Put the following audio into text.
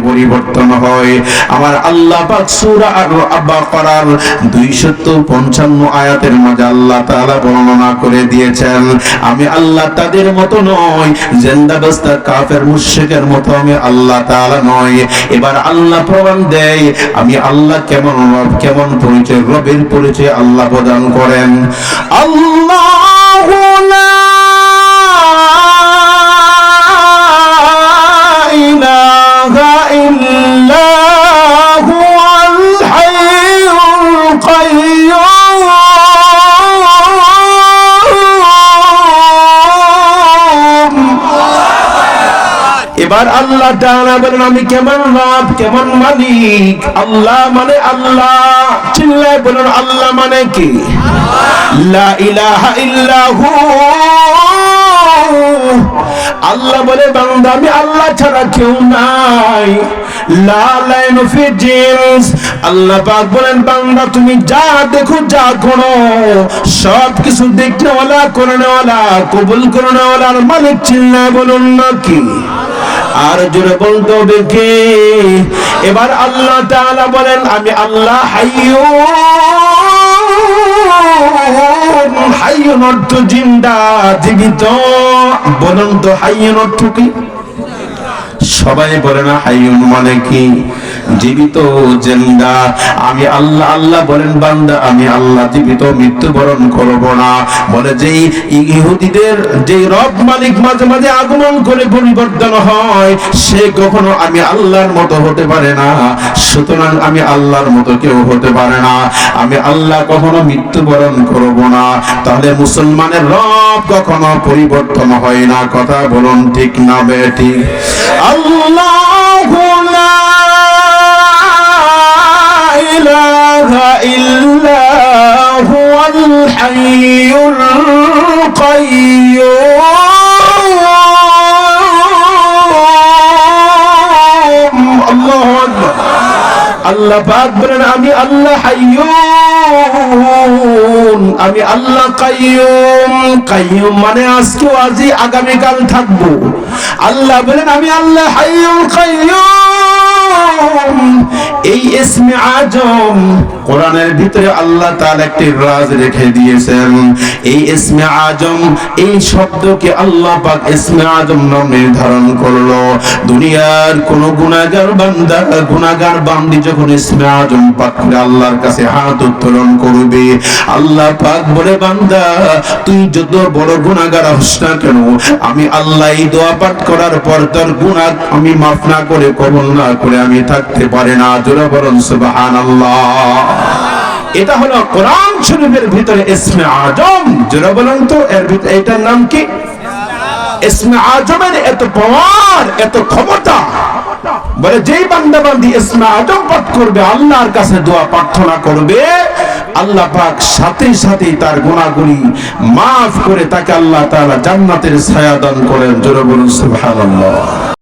পরিবর্তন হয়। আমার আল্লাহ পাক সূরা আল-বাকারার 255 আয়াতের মাঝে আল্লাহ তাআলা বর্ণনা করে দিয়েছেন, আমি আল্লাহ তাদের মতো নয়, জিন্দাবাস্তা কাফের মুশরিকের মতো আমি আল্লাহ তাআলা নয়। এবার আল্লাহ প্রমাণ দেয় আমি আল্লাহ কেমন রব, কেমন পরিচয়, রবের পরিচয় আল্লাহ প্রদান করেন। আল্লাহু লা ইলাহা ইল্লা হুয়াল হাইয়ুল কাইয়্যুম। এবার আল্লাহ তাআলা বলেন আমি কেমন রব, কেমন মালিক। আল্লাহ মানে আল্লাহ, চিল্লায় বলেন আল্লাহ মানে কি? লা ইলাহা ইল্লাহু। আল্লাহ বলে বান্দা আমি আল্লাহ ছাড়া কেউ নাই। লা লাইনু ফি জিনস। আল্লাহ পাক বলেন বান্দা তুমি যা দেখো, যা করো, সব কিছু দেখতে ওয়ালা, করনে ওয়ালা, কবুল করনে ওয়ালার মালিক। চিল্লায় বলুন না কি? আর জোরে বলতে হবে কে? এবার আল্লাহ তাআলা বলেন আমি আল্লাহ হাইয়ুন। হাইয়ুন অর্থ জিন্দা, জীবিত। বলুন তো হাইয়ুন অর্থ কি? সবাই বলে না হাইয়ুন মানে কি? জীবিত, জিন্দা। আমি আল্লাহ। আল্লাহ বলেন বান্দা আমি আল্লাহ জীবিত, মৃত্যুবরণ করব না। বলে যে ইহুদিদের যে রব মালিক মাঝে মাঝে আগমন করে পরিবর্তন হয়, সে কখনো আমি আল্লাহর মতো হতে পারে না। সুতরাং আমি আল্লাহর মতো কেউ হতে পারে না। আমি আল্লাহ কখনো মৃত্যুবরণ করব না। তাহলে মুসলমানের রব কখনো পরিবর্তন হয় না। কথা বলুন ঠিক না বেঠিক? আল্লাহু লা ইলাহা ইল্লা হুয়াল হাইয়ুল কাইয়্যুম। আল্লাহু আকবার। আল্লাহ পাক বলেন আমি আল্লাহ হাইয়ুন, আমি আল্লাহ কাইয়ুম। কাইয়ুম মানে আজকেও আজই আগামীকাল থাকবো। আল্লাহ বলেন আমি আল্লাহ হাইয়ুল কাইয়ুম। এই ইসমে আজম কোরআনের ভিতরে আল্লাহ তাআলা একটি রাজ রেখে দিয়েছেন। এই ইসমে আজম, এই শব্দকে আল্লাহ পাক ইসমে আজম নাম নির্ধারণ করলো। দুনিয়ার কোন গুনাহগার বান্দা, গুনাহগার বান্দি যখন ইসমে আজম পাঠ করে আল্লাহর কাছে হাত উত্তোলন করবে, আল্লাহ পাক বলে বান্দা তুই যত বড় গুনাহগার হস না কেন, আমি আল্লাহ এই দোয়া পাঠ করার পর তোর গুনাহ আমি মাফ না করে, কবুল না করে আমি থাকতে পারি না। জোরে বলুন সুবহানাল্লাহ। এটা হলো কোরআন শরীফের ভিতরে ইসমে আজম। জোরে বলুন তো এর ভিতরে এটার নাম কি? ইসমে আজমের এত পাওয়ার, এত ক্ষমতা। বলে যেই বান্দা বান্দি ইসমে আজম পাঠ করবে, আল্লাহর কাছে দোয়া প্রার্থনা করবে, আল্লাহ পাক সাথে সাথে তার গুনাহগুলি মাফ করে তাকে আল্লাহ তাআলা জান্নাতের ছায়া দান করেন। জোরে বলুন সুবহানাল্লাহ।